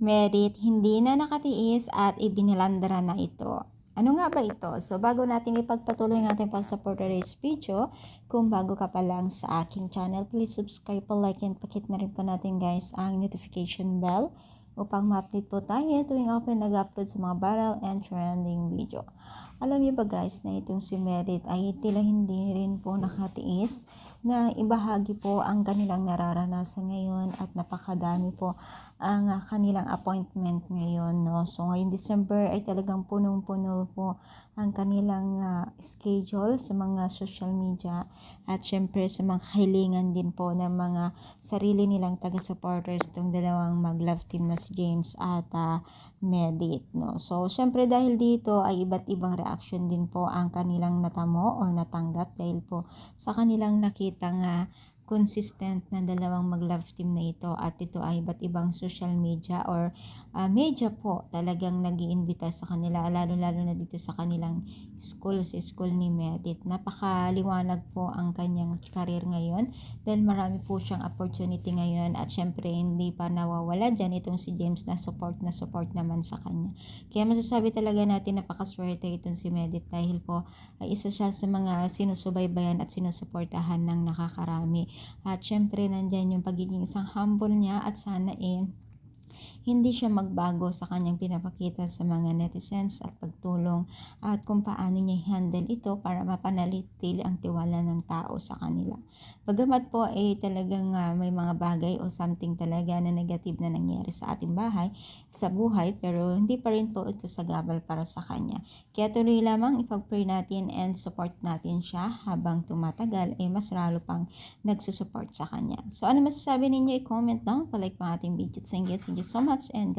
Merit hindi na nakatiis at ibinilandra na ito. Ano nga ba ito? So, bago natin ipagpatuloy ng ating pag-support today's video, kung bago ka pa lang sa aking channel, please subscribe po, like, and pakit na rin po natin guys ang notification bell upang ma-update po tayo tuwing ako nag-upload sa mga viral and trending video. Alam niyo ba guys na itong si Merit ay tila hindi rin po nakatiis na ibahagi po ang kanilang nararanasan ngayon at napakadami po ang kanilang appointment ngayon, no? So ngayong December ay talagang punong-puno po ang kanilang schedule sa mga social media at syempre sa mga kahilingan din po ng mga sarili nilang taga-supporters itong dalawang mag-love team na si James at Medit, no? So syempre dahil dito ay iba't ibang reaction din po ang kanilang natamo o natanggap dahil po sa kanilang nakitang consistent na dalawang mag-love team na ito at ito ay iba't ibang social media or media po talagang nag-iimbita sa kanila, lalo-lalo na dito sa kanilang school, sa school ni Medit. Napakaliwanag po ang kanyang career ngayon dahil marami po siyang opportunity ngayon at syempre hindi pa nawawala dyan itong si James na support naman sa kanya. Kaya masasabi talaga natin napakaswerte itong si Medit dahil po ay isa siya sa mga sinusubaybayan at sinusuportahan ng nakakarami. At syempre nandyan yung pagiging isang humble niya at sana hindi siya magbago sa kanyang pinapakita sa mga netizens at pagtulong at kung paano niya handle ito para mapanatili ang tiwala ng tao sa kanila. Bagamat po talagang may mga bagay o something talaga na negative na nangyari sa ating buhay, pero hindi pa rin po ito sagabal para sa kanya. Kaya tuloy lamang ipag-pray natin and support natin siya habang tumatagal mas lalo pang nagsusupport sa kanya. So ano masasabi ninyo? I-comment down, palike pa ating video. Thank you so much and God